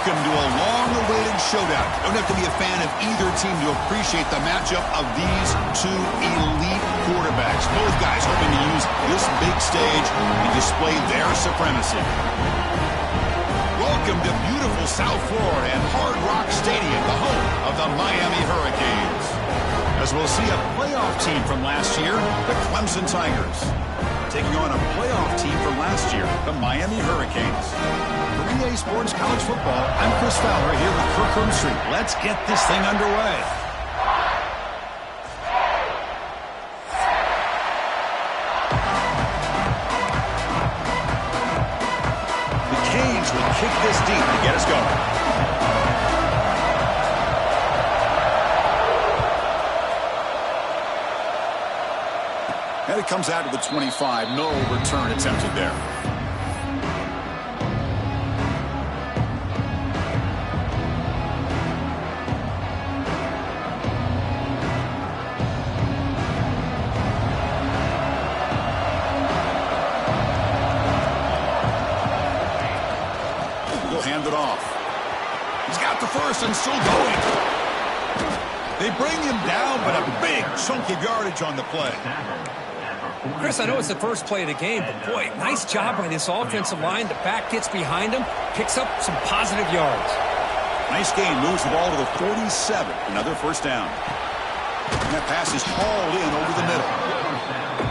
Welcome to a long-awaited showdown. Don't have to be a fan of either team to appreciate the matchup of these two elite quarterbacks. Both guys hoping to use this big stage and display their supremacy. Welcome to beautiful South Florida and Hard Rock Stadium, the home of the Miami Hurricanes. As we'll see a playoff team from last year, the Clemson Tigers, taking on a playoff team from last year, the Miami Hurricanes. For EA Sports College Football, I'm Chris Fowler here with Kirk Street. Let's get this thing underway. The Canes will kick this deep to get us going. And it comes out to the 25. No return attempted there. He'll hand it off. He's got the first and still going. They bring him down, but a big chunk of yardage on the play. Chris, I know it's the first play of the game, but boy, nice job by this offensive line. The back gets behind him, picks up some positive yards. Nice game, moves the ball to the 47. Another first down. And that pass is hauled in over the middle.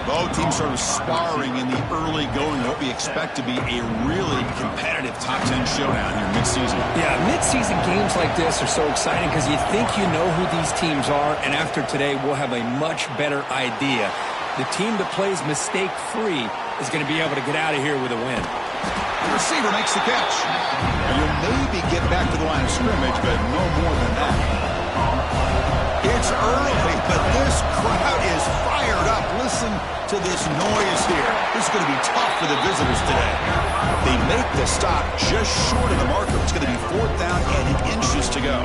Both teams sort of sparring in the early going. What we expect to be a really competitive top 10 showdown here midseason. Yeah, midseason games like this are so exciting because you think you know who these teams are, and after today, we'll have a much better idea. The team that plays mistake-free is going to be able to get out of here with a win. The receiver makes the catch. And you'll maybe get back to the line of scrimmage, but no more than that. It's early, but this crowd is fired up. Listen to this noise here. This is going to be tough for the visitors today. They make the stop just short of the marker. It's going to be 4th down and inches to go.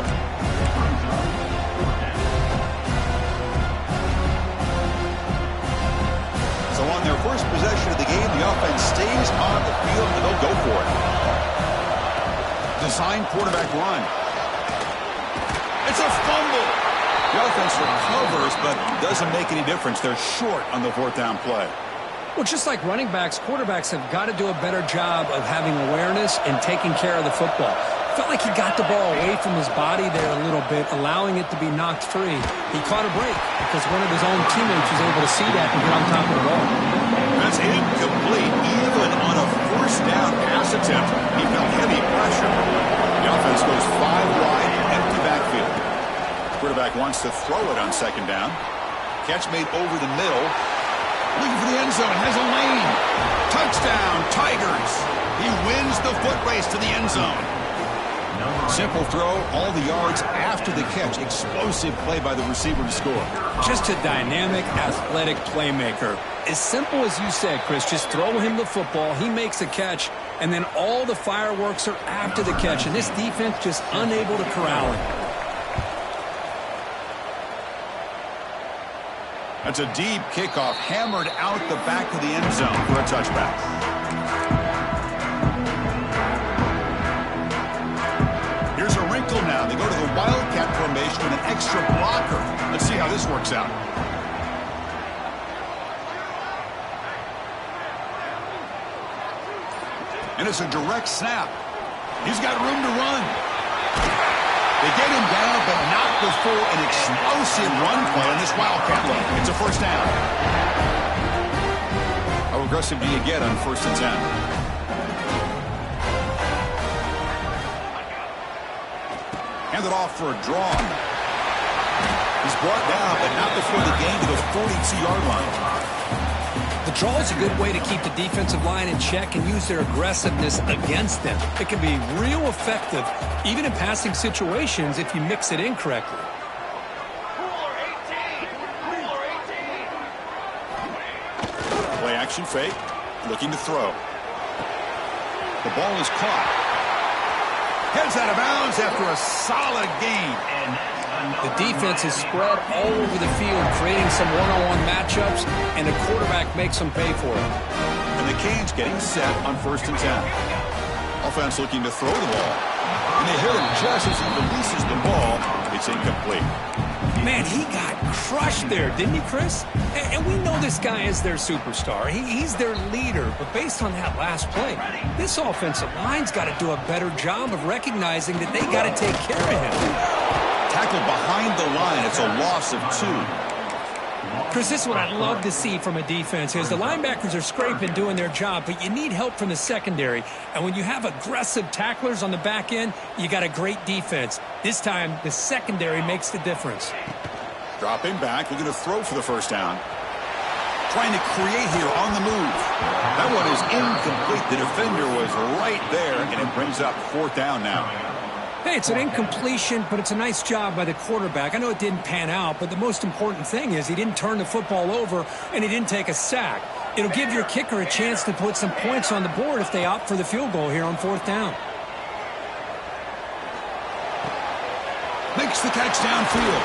So on their first possession of the game, the offense stays on the field, and they'll go for it. Design quarterback run. It's a fumble. The offense recovers, but doesn't make any difference. They're short on the 4th down play. Well, just like running backs, quarterbacks have got to do a better job of having awareness and taking care of the football. Felt like he got the ball away from his body there a little bit, allowing it to be knocked free. He caught a break because one of his own teammates was able to see that and get on top of the ball. That's incomplete. Even on a 1st down pass attempt, he felt heavy pressure. The offense goes 5 wide, empty backfield. Quarterback wants to throw it on 2nd down. Catch made over the middle. Looking for the end zone. Has a lane. Touchdown, Tigers. He wins the foot race to the end zone. Simple throw, all the yards after the catch. Explosive play by the receiver to score. Just a dynamic, athletic playmaker. As simple as you said, Chris, just throw him the football, he makes the catch, and then all the fireworks are after the catch, and this defense just unable to corral him. That's a deep kickoff, hammered out the back of the end zone for a touchback. Here's a wrinkle now. They go to the Wildcat formation with an extra blocker. Let's see how this works out. And it's a direct snap. He's got room to run. They get him down, but not before an explosive run play on this Wildcat look. It's a first down. How aggressive do you get on 1st and 10? Hand it off for a draw. He's brought down, but not before the gain to the 42-yard line. The draw is a good way to keep the defensive line in check and use their aggressiveness against them. It can be real effective, even in passing situations, if you mix it in correctly. Play action fake, looking to throw. The ball is caught. Heads out of bounds after a solid gain. The defense is spread all over the field, creating some one-on-one matchups, and the quarterback makes them pay for it. And the Canes getting set on 1st and 10. Offense looking to throw the ball. And they hit him just as he releases the ball. It's incomplete. Man, he got crushed there, didn't he, Chris? And we know this guy is their superstar. He's their leader. But based on that last play, this offensive line's got to do a better job of recognizing that they got to take care of him. Tackled behind the line. It's a loss of 2. Chris, this is what I'd love to see from a defense is the linebackers are scraping, doing their job, but you need help from the secondary. And when you have aggressive tacklers on the back end, you got a great defense. This time, the secondary makes the difference. Dropping back, looking to throw for the first down. Trying to create here on the move. That one is incomplete. The defender was right there, and it brings up 4th down now. Hey, it's an incompletion, but it's a nice job by the quarterback. I know it didn't pan out, but the most important thing is he didn't turn the football over and he didn't take a sack. It'll give your kicker a chance to put some points on the board if they opt for the field goal here on 4th down. Makes the catch downfield.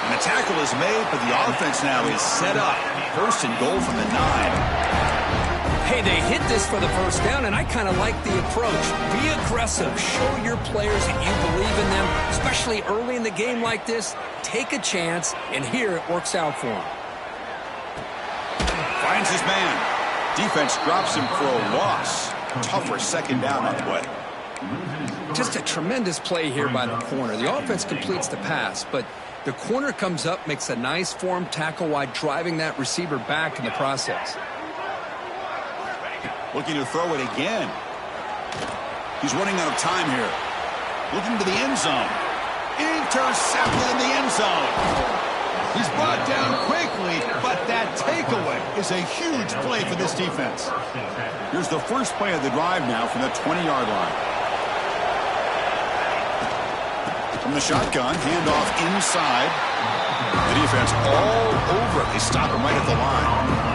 And the tackle is made, but the offense now is set up. 1st and goal from the 9. Hey, they hit this for the first down, and I kind of like the approach. Be aggressive. Show your players that you believe in them, especially early in the game like this. Take a chance, and here it works out for him. Finds his man. Defense drops him for a loss. Tougher 2nd down on the way. Just a tremendous play here by the corner. The offense completes the pass, but the corner comes up, makes a nice form tackle while driving that receiver back in the process. Looking to throw it again. He's running out of time here. Looking to the end zone. Intercepted in the end zone. He's brought down quickly, but that takeaway is a huge play for this defense. Here's the first play of the drive now from the 20-yard line. From the shotgun, handoff inside. The defense all over it. They stop him right at the line.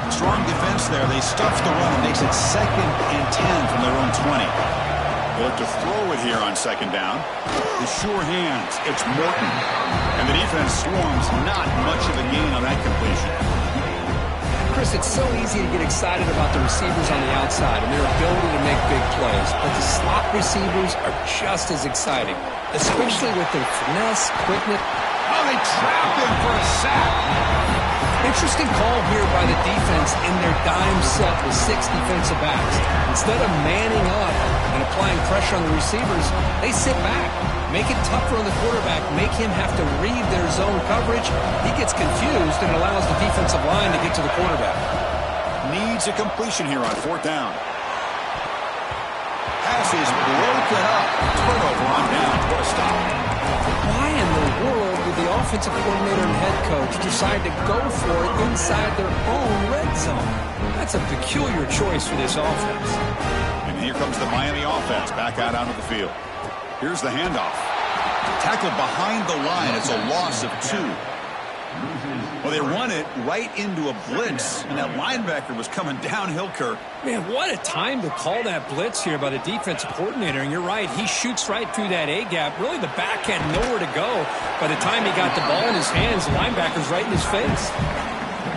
Strong defense there. They stuff the run and makes it 2nd and 10 from their own 20. They look to throw it here on 2nd down. The sure hands. It's Morton. And the defense swarms. Not much of a gain on that completion. Chris, it's so easy to get excited about the receivers on the outside and their ability to make big plays. But the slot receivers are just as exciting, especially with their finesse, quickness. Oh, they trapped him for a sack. Interesting call here by the defense in their dime set with 6 defensive backs. Instead of manning up and applying pressure on the receivers, they sit back, make it tougher on the quarterback, make him have to read their zone coverage. He gets confused and allows the defensive line to get to the quarterback. Needs a completion here on 4th down. Pass is broken up. Turnover on down. What a stop. Why in the world did the offensive coordinator and head coach decide to go for it inside their own red zone? That's a peculiar choice for this offense. And here comes the Miami offense back out onto the field. Here's the handoff. Tackled behind the line. It's a loss of 2. Well, they run it right into a blitz, and that linebacker was coming downhill, Kirk. Man, what a time to call that blitz here by the defensive coordinator. And you're right, he shoots right through that A-gap. Really, the back had nowhere to go. By the time he got the ball in his hands, the linebacker's right in his face.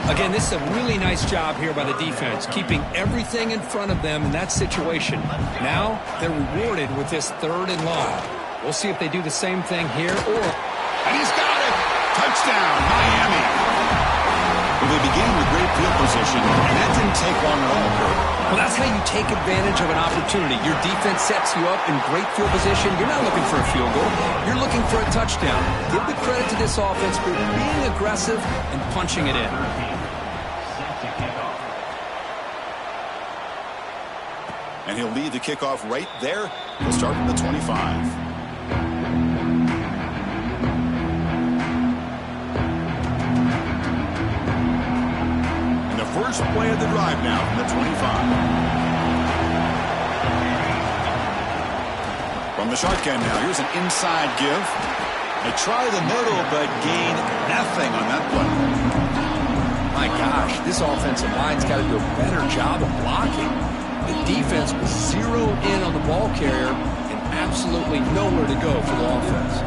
Again, this is a really nice job here by the defense, keeping everything in front of them in that situation. Now, they're rewarded with this 3rd and long. We'll see if they do the same thing here or... And he's got it! Touchdown, Miami! Well, they began with great field position, and that didn't take long at all, Kirk. Well, that's how you take advantage of an opportunity. Your defense sets you up in great field position. You're not looking for a field goal. You're looking for a touchdown. Give the credit to this offense for being aggressive and punching it in. And he'll lead the kickoff right there. He'll start from the 25. First play of the drive now from the 25. From the shotgun now, here's an inside give. They try the middle, but gain nothing on that play. My gosh, this offensive line's got to do a better job of blocking. The defense was zeroed in on the ball carrier and absolutely nowhere to go for the offense.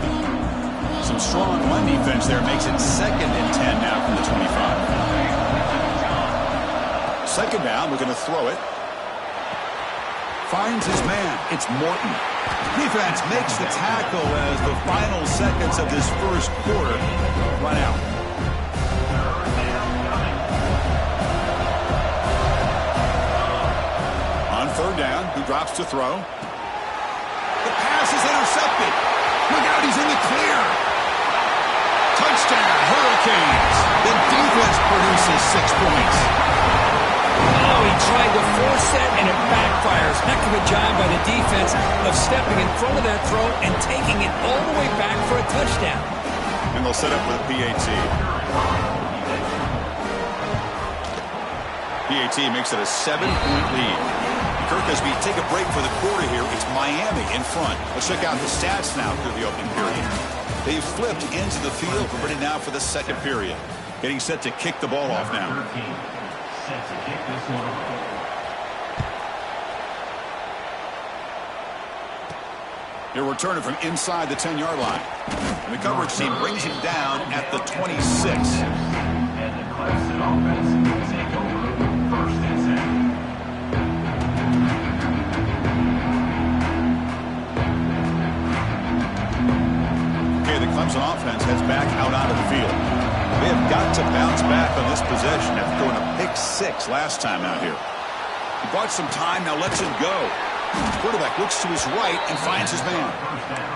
Some strong run defense there makes it 2nd and 10 now from the 25. 2nd down, we're going to throw it. Finds his man. It's Morton. Defense makes the tackle as the final seconds of this first quarter run out. On third down, he drops to throw. The pass is intercepted. Look out, he's in the clear. Touchdown, Hurricanes. The defense produces 6 points. Oh, he tried to force that, and it backfires. Heck of a job by the defense of stepping in front of that throw and taking it all the way back for a touchdown. And they'll set up with a PAT. PAT makes it a 7-point lead. Kirk, as we take a break for the quarter here, it's Miami in front. Let's check out the stats now through the opening period. They've flipped into the field, ready now for the second period. Getting set to kick the ball off now. Set to kick this one off. He'll return it from inside the 10-yard line. And the coverage team brings him down at the 26. And the Clemson offense will take over first and 10. The Clemson offense heads back out onto the field. They have got to bounce back on this possession after throwing a pick 6 last time out here. He bought some time, now lets it go. The quarterback looks to his right and finds his man.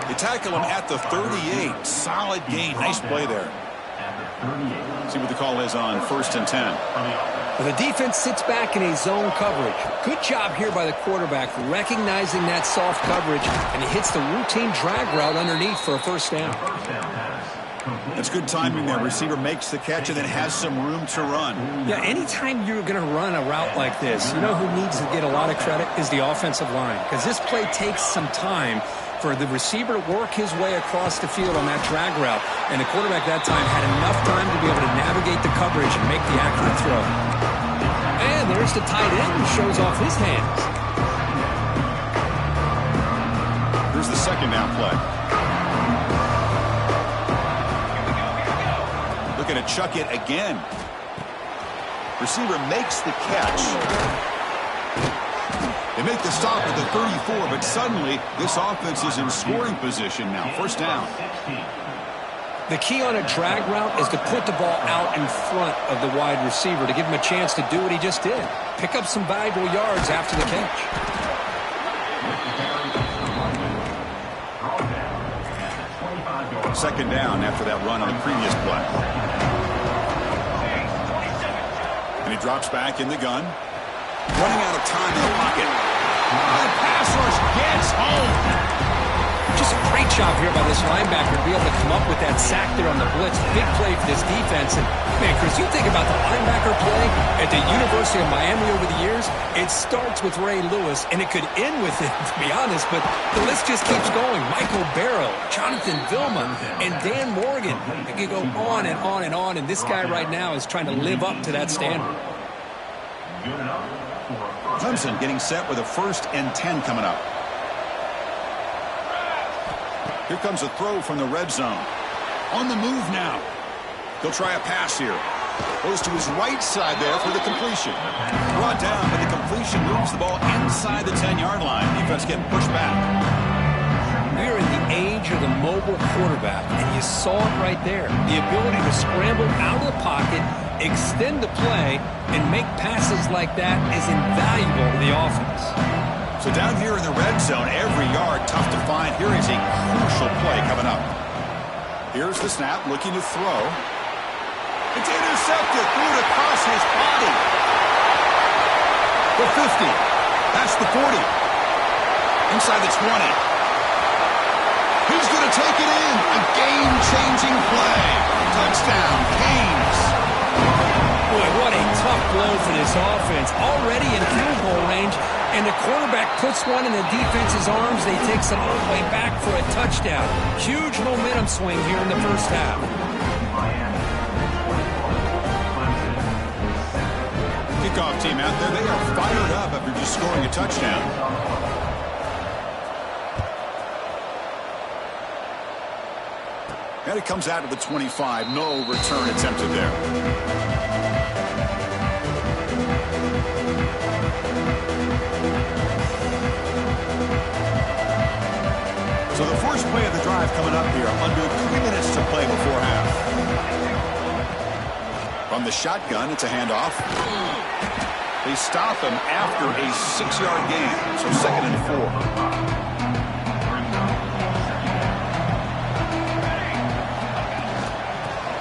They tackle him at the 38. Solid gain. Nice play there. See what the call is on 1st and 10. Well, the defense sits back in a zone coverage. Good job here by the quarterback recognizing that soft coverage, and he hits the routine drag route underneath for a first down. That's good timing there. Receiver makes the catch and then has some room to run. Yeah, anytime you're going to run a route like this, you know who needs to get a lot of credit is the offensive line, because this play takes some time for the receiver to work his way across the field on that drag route, and the quarterback that time had enough time to be able to navigate the coverage and make the accurate throw. And there's the tight end who shows off his hands. Here's the second down play. Looking to chuck it again. Receiver makes the catch. They make the stop at the 34, but suddenly this offense is in scoring position now. First down. The key on a drag route is to put the ball out in front of the wide receiver to give him a chance to do what he just did. Pick up some valuable yards after the catch. Second down after that run on the previous play. And he drops back in the gun. Running out of time in the pocket. The pass rush gets home. Just a great job here by this linebacker to be able to come up with that sack there on the blitz. Big play for this defense. And, man, Chris, you think about the linebacker play at the University of Miami over the years, it starts with Ray Lewis, and it could end with him, to be honest, but the list just keeps going. Michael Barrow, Jonathan Vilma, and Dan Morgan. It could go on and on and on, and this guy right now is trying to live up to that standard. Clemson getting set with a 1st and 10 coming up. Here comes a throw from the red zone. On the move now. He'll try a pass here. Goes to his right side there for the completion. Brought down, but the completion moves the ball inside the 10-yard line. Defense getting pushed back. We're in the age of the mobile quarterback, and you saw it right there. The ability to scramble out of the pocket, extend the play, and make passes like that is invaluable to the offense. So down here in the red zone, every yard tough to find. Here is a crucial play coming up. Here's the snap, looking to throw. It's intercepted, threw it across his body. The 50. That's the 40. Inside the 20. He's going to take it in. A game-changing play. Touchdown, Canes. Boy, what a tough blow for this offense. Already in field goal range, and the quarterback puts one in the defense's arms. They take some all the way back for a touchdown. Huge momentum swing here in the first half. Kickoff team out there, they are fired up after just scoring a touchdown. And it comes out to the 25. No return attempted there. So the first play of the drive coming up here, under 3 minutes to play before half. From the shotgun, it's a handoff. They stop him after a 6-yard gain, so 2nd and 4.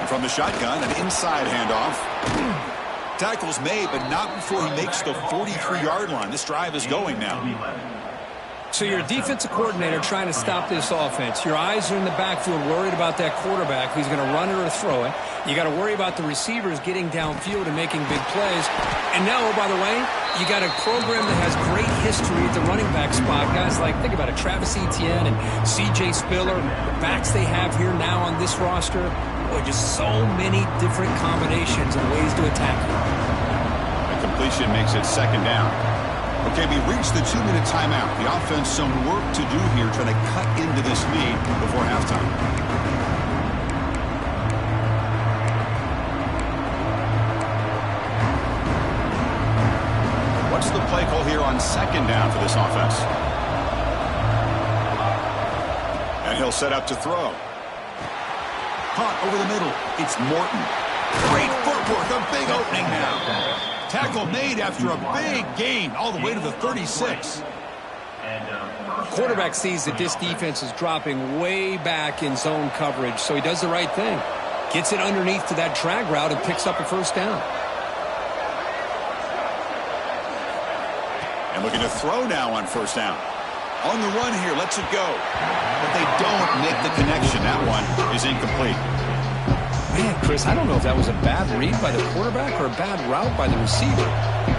And from the shotgun, an inside handoff. Tackle's made, but not before he makes the 43-yard line. This drive is going now. So you're a defensive coordinator trying to stop this offense. Your eyes are in the backfield worried about that quarterback who's going to run it or throw it. You got to worry about the receivers getting downfield and making big plays. And now, oh, by the way, you got a program that has great history at the running back spot. Guys like, think about it, Travis Etienne and C.J. Spiller, the backs they have here now on this roster. Boy, just so many different combinations and ways to attack you. The completion makes it 2nd down. Okay, we reached the 2-minute timeout. The offense some work to do here trying to cut into this lead before halftime. What's the play call here on 2nd down for this offense? And he'll set up to throw. Caught over the middle. It's Morton. Great footwork. A big opening now. Tackle made after a big gain all the way to the 36. Quarterback sees that this defense is dropping way back in zone coverage, so he does the right thing. Gets it underneath to that drag route and picks up a 1st down. And looking to throw now on 1st down. On the run here, lets it go. But they don't make the connection. That one is incomplete. Man, Chris, I don't know if that was a bad read by the quarterback or a bad route by the receiver.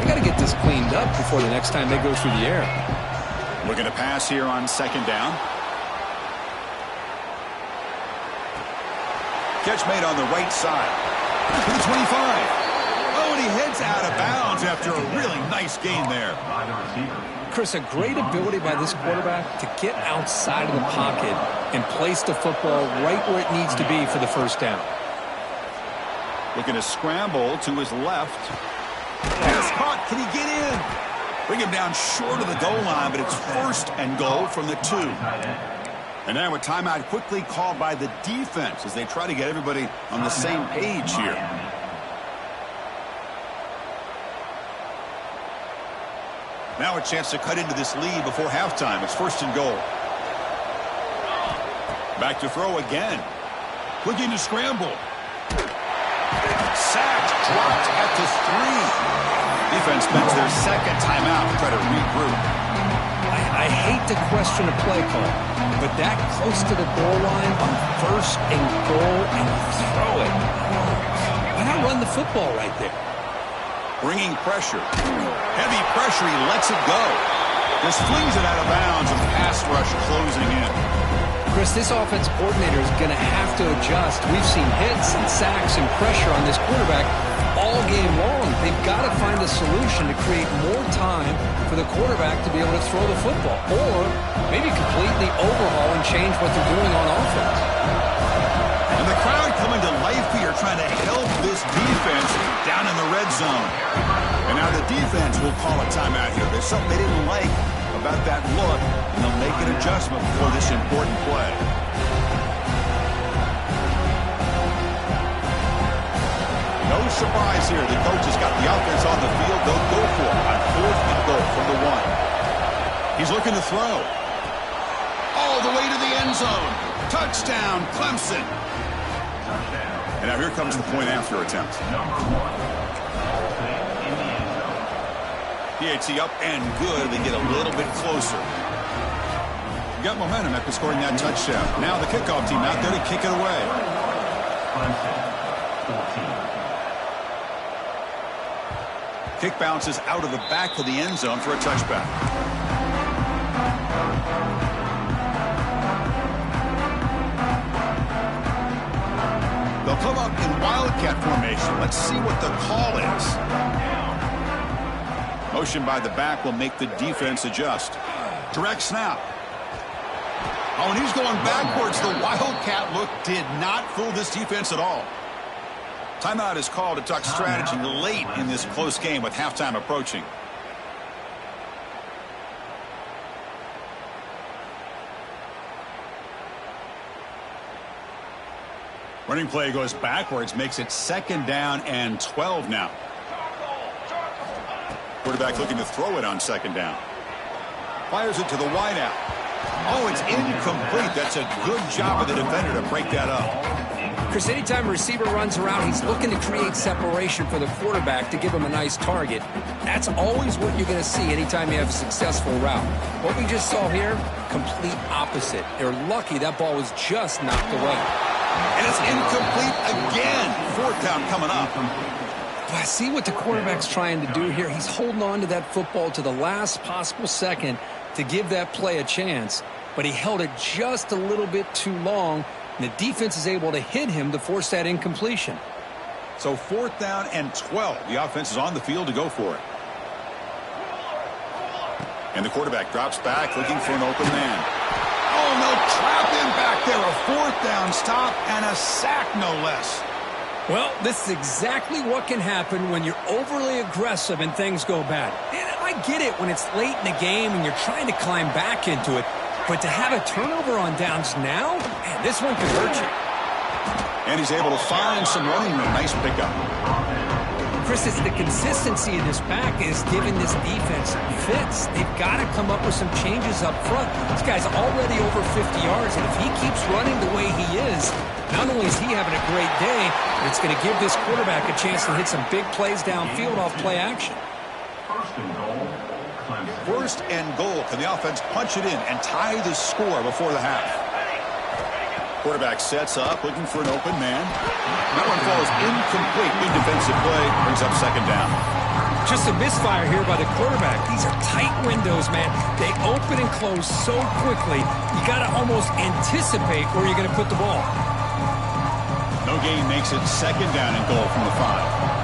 They got to get this cleaned up before the next time they go through the air. Looking to pass here on 2nd down. Catch made on the right side. To the 25. Oh, and he heads out of bounds after a really nice gain there. Chris, a great ability by this quarterback to get outside of the pocket and place the football right where it needs to be for the 1st down. Looking to scramble to his left. Pass caught. Can he get in? Bring him down short of the goal line, but it's 1st and goal from the 2. And now a timeout quickly called by the defense as they try to get everybody on the same page here. Now a chance to cut into this lead before halftime. It's 1st and goal. Back to throw again. Looking to scramble. Sacked, dropped at the 3. Defense spends their 2nd timeout to try to regroup. I hate to question a play call, but that close to the goal line on 1st and goal and throw it. Why not run the football right there? Bringing pressure. Heavy pressure, he lets it go. Just flings it out of bounds and pass rush closing in. Chris, this offensive coordinator is going to have to adjust. We've seen hits and sacks and pressure on this quarterback all game long. They've got to find a solution to create more time for the quarterback to be able to throw the football, or maybe completely overhaul and change what they're doing on offense. And the crowd coming to life here trying to help this defense down in the red zone. And now the defense will call a timeout here. There's something they didn't like about that look, and they'll make an adjustment for this important play. No surprise here. The coach has got the offense on the field. They'll go for it on 4th and goal from the 1. He's looking to throw. All the way to the end zone. Touchdown, Clemson. And now here comes the point after attempt. PAT up and good. They get a little bit closer. Got momentum after scoring that touchdown. Now the kickoff team out there to kick it away. Kick bounces out of the back of the end zone for a touchback. They'll come up in Wildcat formation. Let's see what the call is. Motion by the back will make the defense adjust. Direct snap. Oh, and he's going backwards. The Wildcat look did not fool this defense at all. Timeout is called to talk strategy late in this close game with halftime approaching. Running play goes backwards, makes it 2nd down and 12 now. Quarterback looking to throw it on 2nd down. Fires it to the wideout. Oh, it's incomplete. That's a good job of the defender to break that up. Chris, anytime a receiver runs around, he's looking to create separation for the quarterback to give him a nice target. That's always what you're going to see anytime you have a successful route. What we just saw here, complete opposite. They're lucky that ball was just knocked away. And it's incomplete again. 4th down coming up. But I see what the quarterback's trying to do here. He's holding on to that football to the last possible second to give that play a chance. But he held it just a little bit too long, and the defense is able to hit him to force that incompletion. So 4th down and 12. The offense is on the field to go for it. And the quarterback drops back looking for an open man. Oh, no, trap him back there. A 4th down stop and a sack, no less. Well, this is exactly what can happen when you're overly aggressive and things go bad. And I get it when it's late in the game and you're trying to climb back into it. But to have a turnover on downs now, man, this one could hurt you. And he's able to find some running room. Nice pickup. Chris, it's the consistency of this back is giving this defense fits. They've got to come up with some changes up front. This guy's already over 50 yards, and if he keeps running the way he is, not only is he having a great day, but it's going to give this quarterback a chance to hit some big plays downfield off play action. 1st and goal. Can the offense punch it in and tie the score before the half? Quarterback sets up, looking for an open man. That one falls incomplete. Good defensive play. Brings up 2nd down. Just a misfire here by the quarterback. These are tight windows, man. They open and close so quickly. You got to almost anticipate where you're going to put the ball. No gain makes it 2nd down and goal from the 5.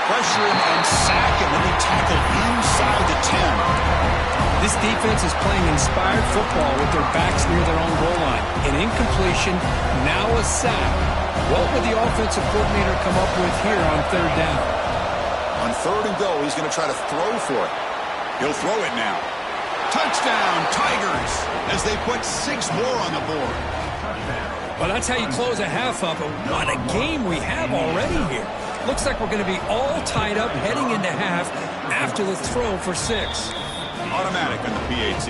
Pressure him and sack him, and he tackled inside the 10. This defense is playing inspired football with their backs near their own goal line. An incompletion, now a sack. What would the offensive coordinator come up with here on 3rd down? On 3rd and goal, he's going to try to throw for it. He'll throw it now. Touchdown, Tigers, as they put 6 more on the board. Well, that's how you close a half up. But what a game we have already here. Looks like we're going to be all tied up heading into half after the throw for 6. Automatic on the PAT.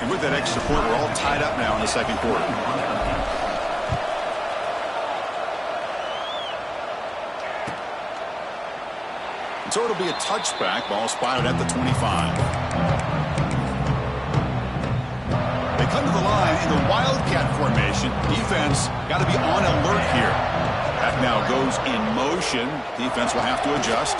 And with that extra point, we're all tied up now in the 2nd quarter. And so it'll be a touchback. Ball spotted at the 25. They come to the line in the Wildcat formation. Defense got to be on alert here. That now goes in motion. Defense will have to adjust.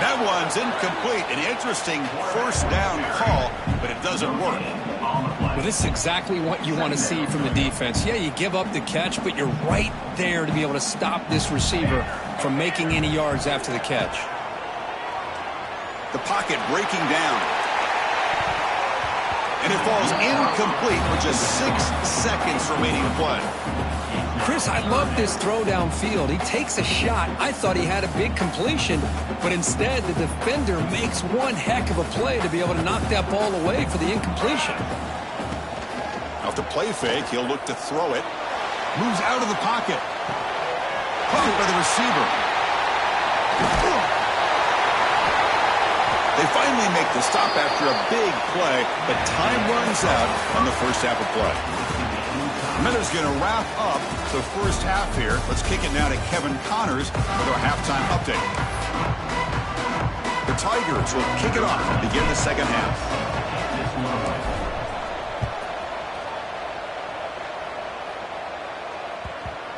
That one's incomplete. An interesting 1st down call, but it doesn't work. Well, this is exactly what you want to see from the defense. Yeah, you give up the catch, but you're right there to be able to stop this receiver from making any yards after the catch. The pocket breaking down. And it falls incomplete with just 6 seconds remaining to play. Chris, I love this throw downfield. He takes a shot. I thought he had a big completion, but instead the defender makes one heck of a play to be able to knock that ball away for the incompletion. Off the play fake, he'll look to throw it. Moves out of the pocket. Caught by the receiver. They finally make the stop after a big play, but time runs out on the 1st half of play. Miller's going to wrap up the 1st half here. Let's kick it now to Kevin Connors with our halftime update. The Tigers will kick it off and begin the 2nd half.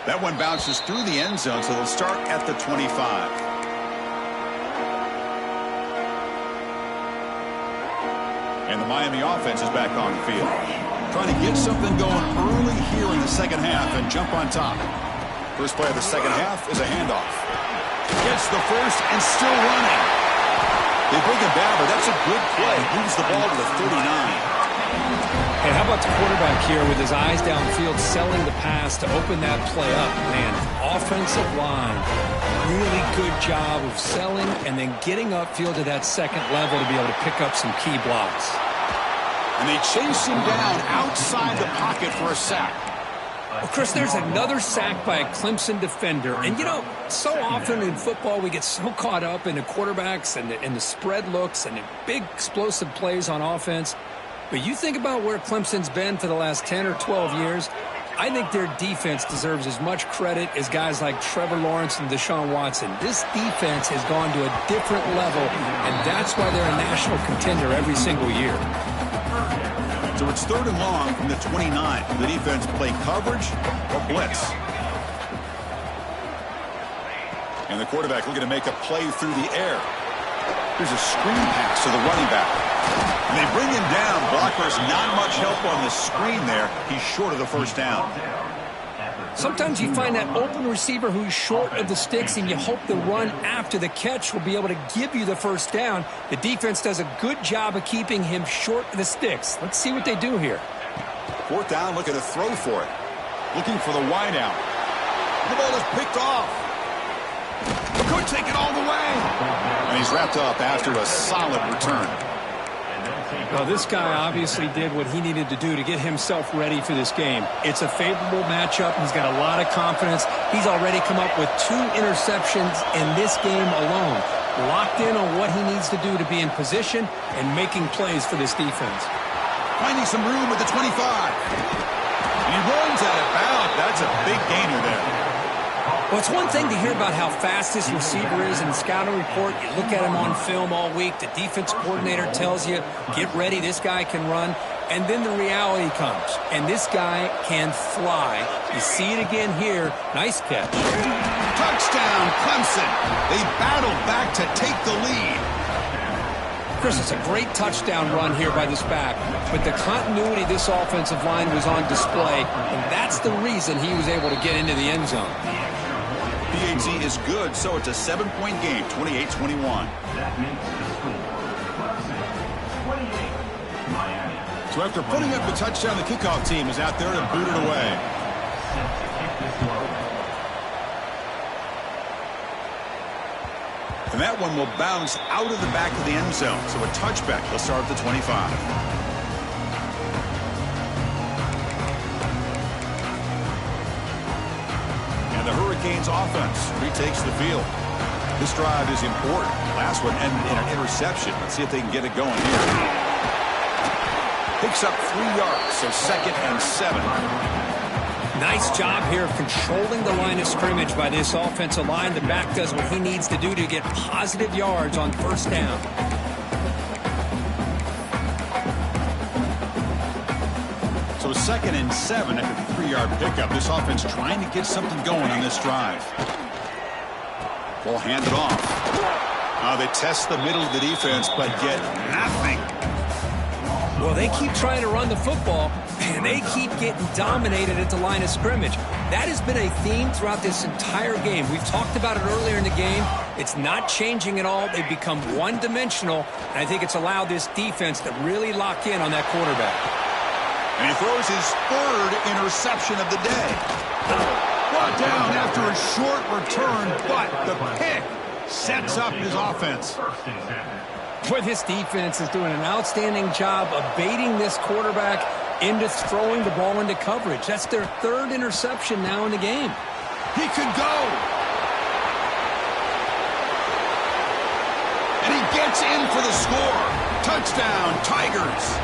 That one bounces through the end zone, so they'll start at the 25. And the Miami offense is back on the field. Trying to get something going early here in the 2nd half and jump on top. First play of the 2nd half is a handoff. Gets the first and still running. They bring him down, but that's a good play. Moves the ball to the 39. Hey, And how about the quarterback here with his eyes downfield, selling the pass to open that play up? Man, offensive line, really good job of selling and then getting upfield to that second level to be able to pick up some key blocks. And they chase him down outside the pocket for a sack. Well, Chris, there's another sack by a Clemson defender. And, you know, so often in football we get so caught up in the quarterbacks and the spread looks and the big explosive plays on offense. But you think about where Clemson's been for the last 10 or 12 years, I think their defense deserves as much credit as guys like Trevor Lawrence and Deshaun Watson. This defense has gone to a different level, and that's why they're a national contender every single year. So it's 3rd and long from the 29. The defense play coverage or blitz. And the quarterback looking to make a play through the air. Here's a screen pass to the running back. And they bring him down. Blockers not much help on the screen there. He's short of the first down. Sometimes you find that open receiver who's short of the sticks, and you hope the run after the catch will be able to give you the first down. The defense does a good job of keeping him short of the sticks. Let's see what they do here. 4th down, looking to throw for it. Looking for the wide out. The ball is picked off. Could take it all the way. And he's wrapped up after a solid return. Well, this guy obviously did what he needed to do to get himself ready for this game. It's a favorable matchup. He's got a lot of confidence. He's already come up with 2 interceptions in this game alone. Locked in on what he needs to do to be in position and making plays for this defense. Finding some room at the 25. And he runs out of bounds. That's a big gainer there. Well, it's one thing to hear about how fast this receiver is in the scouting report. You look at him on film all week. The defense coordinator tells you, get ready, this guy can run. And then the reality comes, and this guy can fly. You see it again here. Nice catch. Touchdown, Clemson. They battle back to take the lead. Chris, it's a great touchdown run here by this back, but the continuity of this offensive line was on display, and that's the reason he was able to get into the end zone. PAT is good, so it's a 7-point game, 28-21. So after putting up the touchdown, the kickoff team is out there to boot it away. And that one will bounce out of the back of the end zone. So a touchback. He'll start at the 25. The Hurricanes offense retakes the field. This drive is important. Last one ended in an interception. Let's see if they can get it going here. Picks up 3 yards, so 2nd and 7. Nice job here of controlling the line of scrimmage by this offensive line. The back does what he needs to do to get positive yards on 1st down. So 2nd and 7 after the 3-yard pickup. This offense trying to get something going on this drive. Ball handed off. They test the middle of the defense, but get nothing. Well, they keep trying to run the football, and they keep getting dominated at the line of scrimmage. That has been a theme throughout this entire game. We've talked about it earlier in the game. It's not changing at all. They've become one-dimensional, and I think it's allowed this defense to really lock in on that quarterback. And he throws his 3rd interception of the day. Brought down after a short return, but the pick sets up his offense. Boy, this defense is doing an outstanding job of baiting this quarterback into throwing the ball into coverage. That's their 3rd interception now in the game. He could go. And he gets in for the score. Touchdown, Tigers.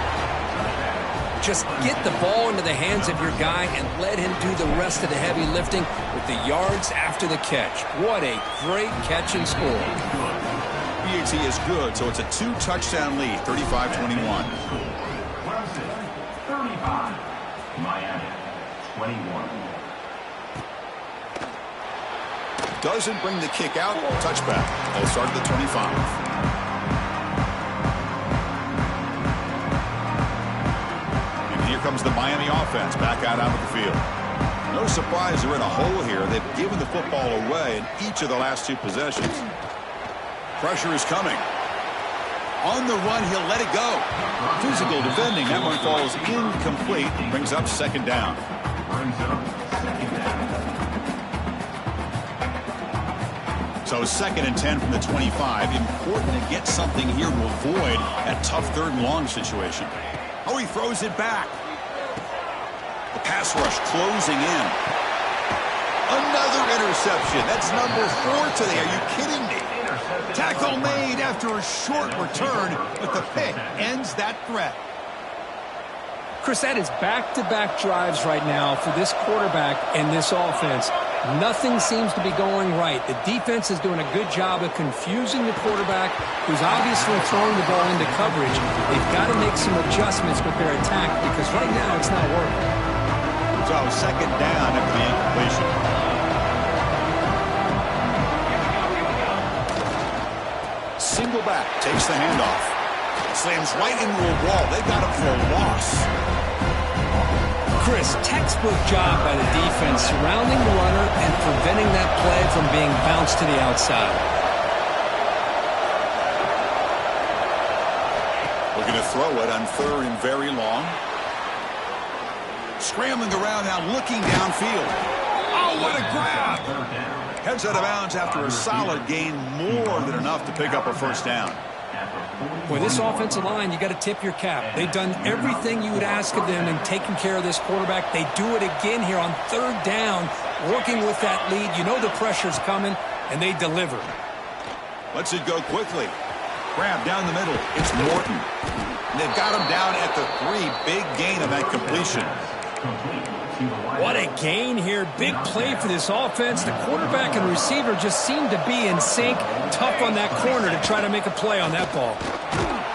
Just get the ball into the hands of your guy and let him do the rest of the heavy lifting with the yards after the catch. What a great catch and score. PAT is good, so it's a 2-touchdown lead, 35-21. 35, Miami, 21. Doesn't bring the kick out. Touchback. They'll start at the 25. Comes the Miami offense back out onto the field. No surprise they're in a hole here. They've given the football away in each of the last 2 possessions. Pressure is coming. On the run, he'll let it go. Physical defending. That one falls incomplete. Brings up second down. So 2nd and 10 from the 25. Important to get something here to avoid that tough 3rd and long situation. Oh, he throws it back. The pass rush closing in. Another interception. That's number 4 today. Are you kidding me? Tackle made after a short return, but the pick ends that threat. Chris, that is back-to-back drives right now for this quarterback and this offense. Nothing seems to be going right. The defense is doing a good job of confusing the quarterback, who's obviously throwing the ball into coverage. They've got to make some adjustments with their attack because right now it's not working. So 2nd down after the incompletion. Single back, takes the handoff. Slams right into a wall. They got him for a loss. Chris, textbook job by the defense surrounding the runner and preventing that play from being bounced to the outside. Looking to throw it on 3rd and very long. Scrambling around now, looking downfield. Oh, what a grab! Heads out of bounds after a solid gain, more than enough to pick up a 1st down. Boy, this offensive line, you got to tip your cap. They've done everything you would ask of them in taking care of this quarterback. They do it again here on 3rd down, working with that lead. You know the pressure's coming, and they deliver. Lets it go quickly. Grab down the middle. It's Morton. And they've got him down at the 3. Big gain on that completion. What a gain here. Big play for this offense. The quarterback and receiver just seem to be in sync. Tough on that corner to try to make a play on that ball.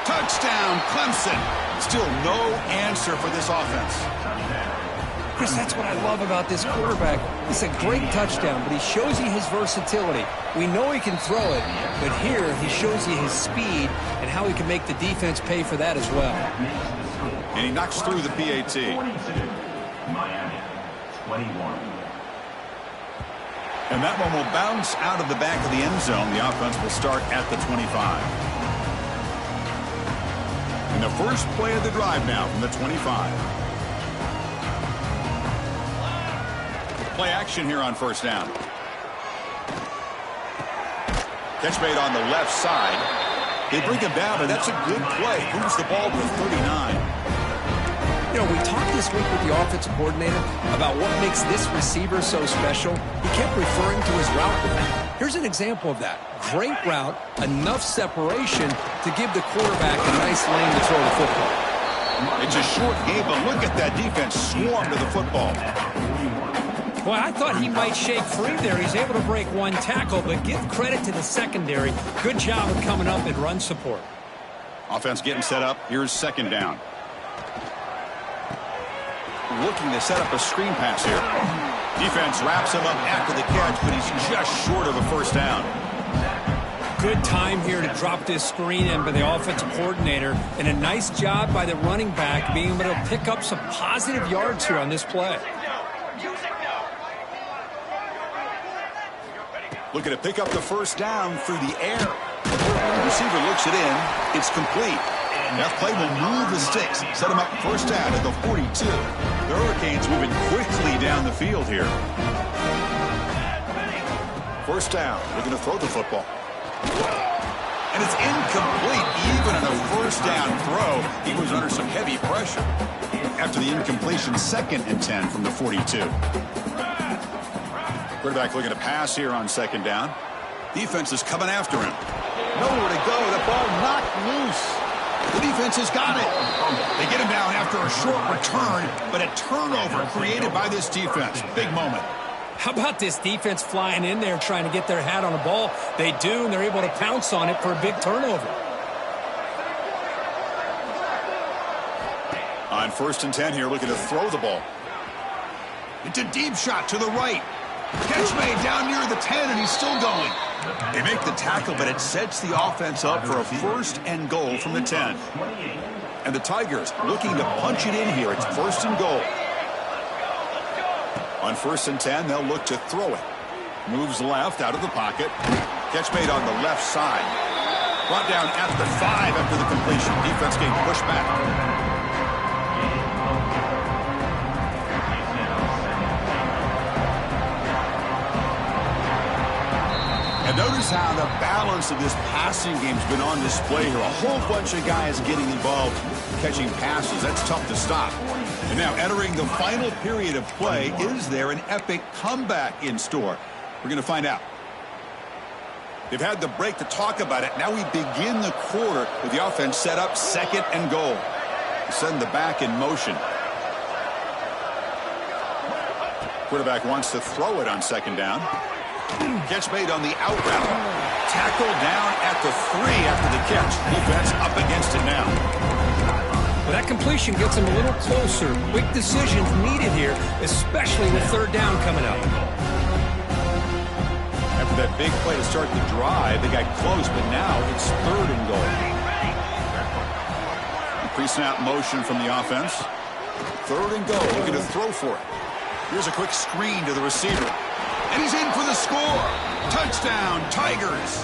Touchdown, Clemson. Still no answer for this offense. Chris, that's what I love about this quarterback. It's a great touchdown, but he shows you his versatility. We know he can throw it, but here he shows you his speed and how he can make the defense pay for that as well. And he knocks through the PAT. Miami, 21. And that one will bounce out of the back of the end zone. The offense will start at the 25. And the first play of the drive now from the 25. Play action here on 1st down. Catch made on the left side. They bring him down, but that's a good play. Moves the ball to 39. You know, we talked this week with the offensive coordinator about what makes this receiver so special. He kept referring to his route running. Here's an example of that. Great route, enough separation to give the quarterback a nice lane to throw the football. It's a short game, but look at that defense swarm to the football. Boy, I thought he might shake free there. He's able to break 1 tackle, but give credit to the secondary. Good job of coming up and run support. Offense getting set up. Here's 2nd down. Looking to set up a screen pass here. Defense wraps him up after the catch, but he's just short of a 1st down. Good time here to drop this screen in by the offensive coordinator, and a nice job by the running back being able to pick up some positive yards here on this play. Looking to pick up the 1st down through the air. The receiver looks it in. It's complete. That play will move the sticks. Set him up 1st down at the 42. The Hurricanes moving quickly down the field here. 1st down. Looking to throw the football. And it's incomplete. Even on a 1st down throw, he was under some heavy pressure. After the incompletion, 2nd and 10 from the 42. Quarterback looking to pass here on 2nd down. Defense is coming after him. Nowhere to go. The ball knocked loose. The defense has got it. They get him down after a short return, but a turnover created by this defense. Big moment. How about this defense flying in there trying to get their hat on the ball? They do, and they're able to pounce on it for a big turnover. On 1st and 10 here, looking to throw the ball. It's a deep shot to the right. Catch made down near the 10, and he's still going. They make the tackle, but it sets the offense up for a 1st and goal from the 10. And the Tigers looking to punch it in here. It's 1st and goal. On 1st and 10, they'll look to throw it. Moves left out of the pocket. Catch made on the left side. Brought down at the 5 after the completion. Defense getting pushed back. And notice how the balance of this passing game's been on display here. A whole bunch of guys getting involved, catching passes. That's tough to stop. And now entering the final period of play, is there an epic comeback in store? We're going to find out. They've had the break to talk about it. Now we begin the quarter with the offense set up, 2nd and goal. Send the back in motion. Quarterback wants to throw it on 2nd down. Catch made on the out route. Tackle down at the 3 after the catch. Defense up against it now. Well, that completion gets him a little closer. Quick decisions needed here, especially with 3rd down coming up. After that big play to start the drive, they got close, but now it's 3rd and goal. Pre-snap motion from the offense. 3rd and goal, looking to throw for it. Here's a quick screen to the receiver. And he's in for the score. Touchdown, Tigers.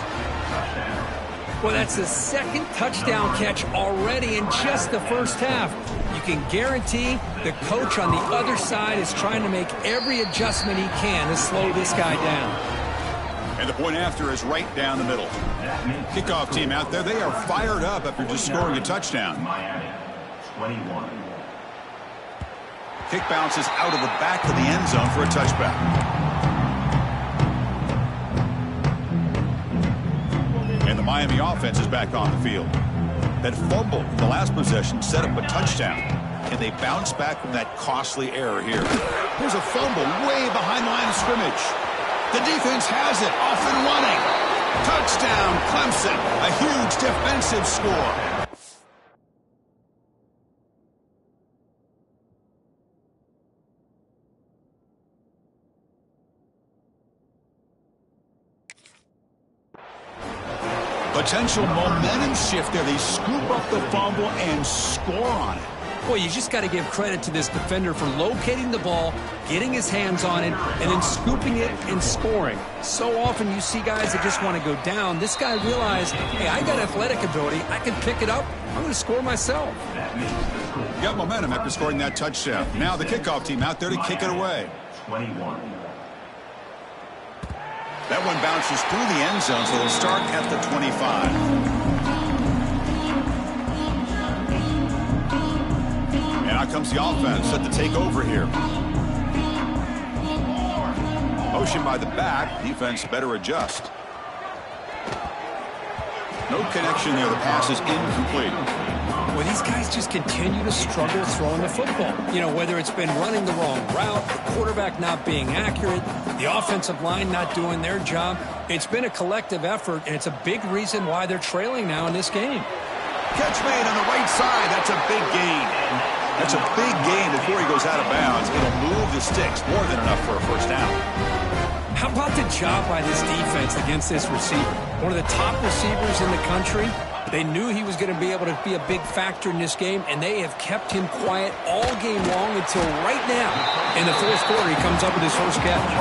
Well, that's the 2nd touchdown catch already in just the first half. You can guarantee the coach on the other side is trying to make every adjustment he can to slow this guy down. And the point after is right down the middle. Kickoff team out there, they are fired up after just scoring a touchdown. Miami, 21. Kick bounces out of the back of the end zone for a touchback. And the Miami offense is back on the field. That fumble in the last possession set up a touchdown. And they bounce back from that costly error here. Here's a fumble way behind the line of scrimmage. The defense has it, off and running. Touchdown, Clemson. A huge defensive score. Potential momentum shift there. They scoop up the fumble and score on it. Well, you just got to give credit to this defender for locating the ball, getting his hands on it, and then scooping it and scoring. So often you see guys that just want to go down. This guy realized, hey, I got athletic ability. I can pick it up. I'm going to score myself. Got momentum after scoring that touchdown. Now the kickoff team out there to kick it away. 21. That one bounces through the end zone, so they'll start at the 25. And out comes the offense set to take over here. Motion by the back. Defense better adjust. No connection there. The pass is incomplete. Well, these guys just continue to struggle throwing the football. You know, whether it's been running the wrong route, the quarterback not being accurate, the offensive line not doing their job. It's been a collective effort, and it's a big reason why they're trailing now in this game. Catch made on the right side. That's a big gain. That's a big gain before he goes out of bounds. It'll move the sticks. More than enough for a first down. How about the job by this defense against this receiver? One of the top receivers in the country. They knew he was going to be able to be a big factor in this game, and they have kept him quiet all game long until right now. In the fourth quarter, he comes up with his first catch.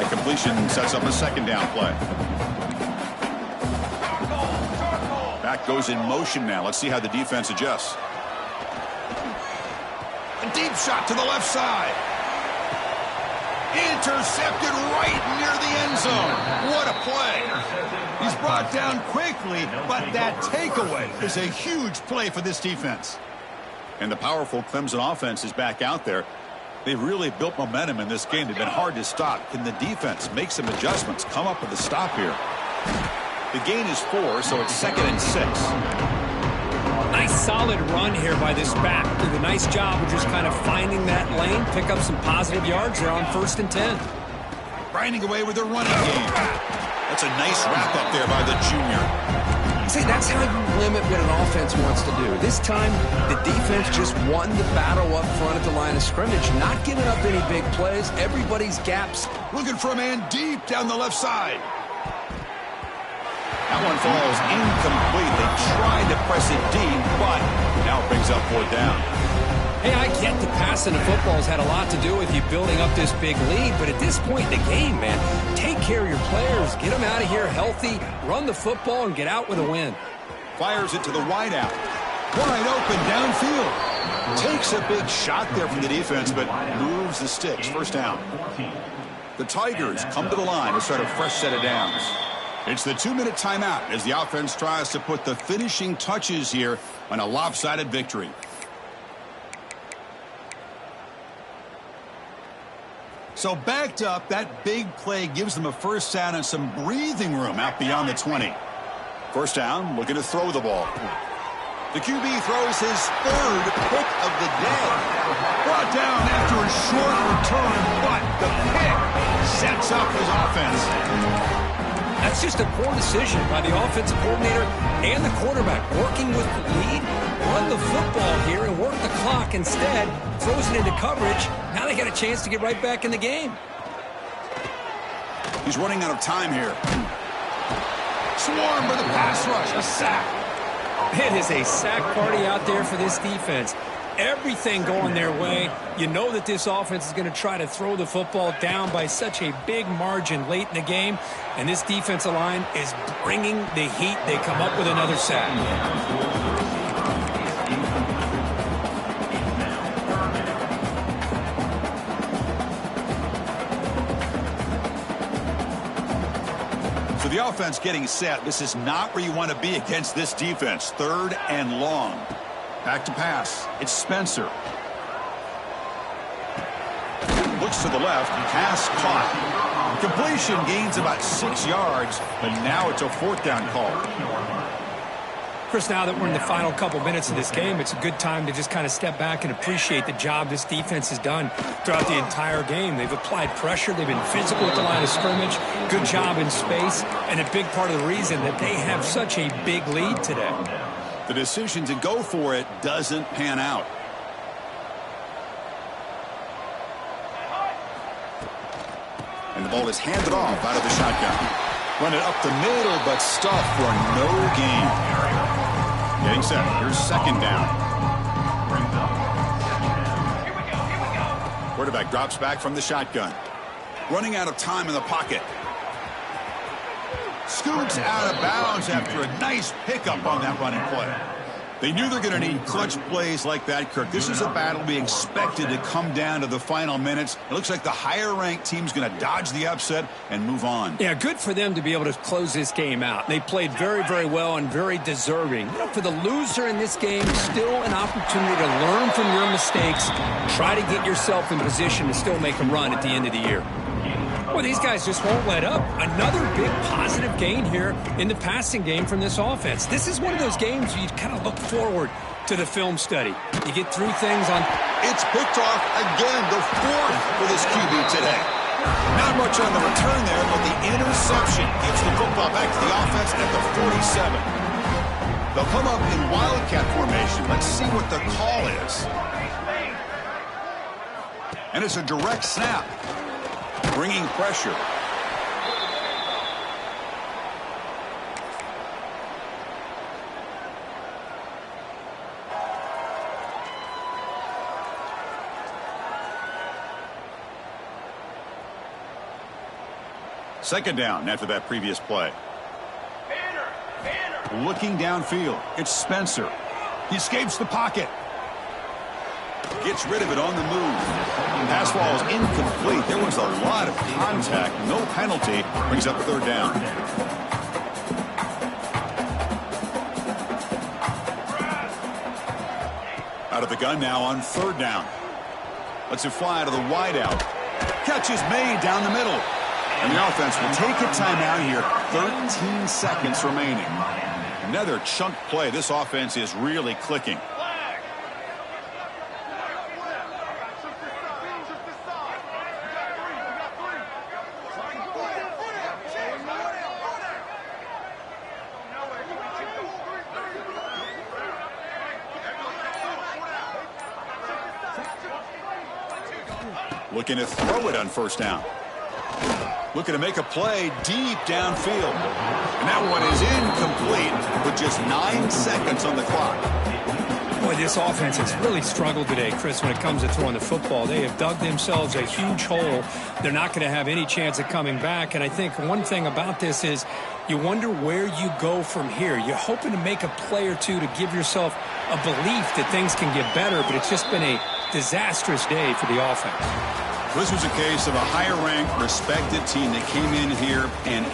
A completion sets up a 2nd down play. Back goes in motion now. Let's see how the defense adjusts. A deep shot to the left side. Intercepted right near the end zone. What a play. He's brought down quickly, but that takeaway is a huge play for this defense. And the powerful Clemson offense is back out there. They've really built momentum in this game. They've been hard to stop. Can the defense make some adjustments, come up with a stop here? The gain is 4, so it's 2nd and 6. Nice solid run here by this back. Did a nice job of just kind of finding that lane, pick up some positive yards there on 1st and 10. Grinding away with their running game. That's a nice wrap up there by the junior. See, that's how you limit what an offense wants to do. This time, the defense just won the battle up front at the line of scrimmage, not giving up any big plays. Everybody's gaps. Looking for a man deep down the left side. That one falls incomplete. They tried to press it deep, but now brings up 4th down. Hey, I get the passing of football has had a lot to do with you building up this big lead, but at this point in the game, man, take care of your players, get them out of here healthy, run the football, and get out with a win. Fires it to the wideout. Wide open downfield. Takes a big shot there from the defense, but moves the sticks. First down. The Tigers come to the line to start a fresh set of downs. It's the 2-minute timeout as the offense tries to put the finishing touches here on a lopsided victory. So backed up, that big play gives them a first down and some breathing room out beyond the 20. First down, looking to throw the ball. The QB throws his third pick of the day. Brought down after a short return, but the pick sets up his offense. That's just a poor decision by the offensive coordinator and the quarterback. Working with the lead, run the football here and work the clock instead. Throws it into coverage. Now they got a chance to get right back in the game. He's running out of time here. Swarm for the pass rush. A sack. It is a sack party out there for this defense. Everything going their way. You know that this offense is going to try to throw the football down by such a big margin late in the game. And this defensive line is bringing the heat. They come up with another sack. So the offense getting set. This is not where you want to be against this defense. Third and long. Back to pass. It's Spencer. Looks to the left. Pass caught. Completion gains about 6 yards, but now it's a fourth down call. Chris, now that we're in the final couple minutes of this game, it's a good time to just kind of step back and appreciate the job this defense has done throughout the entire game. They've applied pressure. They've been physical at the line of scrimmage. Good job in space, and a big part of the reason that they have such a big lead today. The decision to go for it doesn't pan out. And the ball is handed off out of the shotgun. Run it up the middle, but stuffed for no gain. Getting set. Here's second down. Quarterback drops back from the shotgun. Running out of time in the pocket. Scoots out of bounds after a nice pickup on that running play. They knew they're going to need clutch plays like that, Kirk. This is a battle we expected to come down to the final minutes. It looks like the higher-ranked team's going to dodge the upset and move on. Yeah, good for them to be able to close this game out. They played very, very well and very deserving. You know, for the loser in this game, still an opportunity to learn from your mistakes. Try to get yourself in position to still make a run at the end of the year. Well, these guys just won't let up. Another big positive gain here in the passing game from this offense. This is one of those games you kind of look forward to the film study. You get through things on... It's picked off again, the fourth for this QB today. Not much on the return there, but the interception gives the football back to the offense at the 47. They'll come up in Wildcat formation. Let's see what the call is. And it's a direct snap. Bringing pressure. Second down after that previous play. Looking downfield. It's Spencer. He escapes the pocket. Gets rid of it on the move. Pass ball is incomplete. There was a lot of contact. No penalty. Brings up third down. Out of the gun now on third down. Lets it fly to the wideout. Catch is made down the middle. And the offense will take a timeout here. 13 seconds remaining. Another chunk play. This offense is really clicking. Looking to throw it on first down. Looking to make a play deep downfield. And that one is incomplete with just 9 seconds on the clock. Boy, this offense has really struggled today, Chris, when it comes to throwing the football. They have dug themselves a huge hole. They're not going to have any chance of coming back. And I think one thing about this is you wonder where you go from here. You're hoping to make a play or two to give yourself a belief that things can get better, but it's just been a disastrous day for the offense. This was a case of a higher-ranked, respected team that came in here and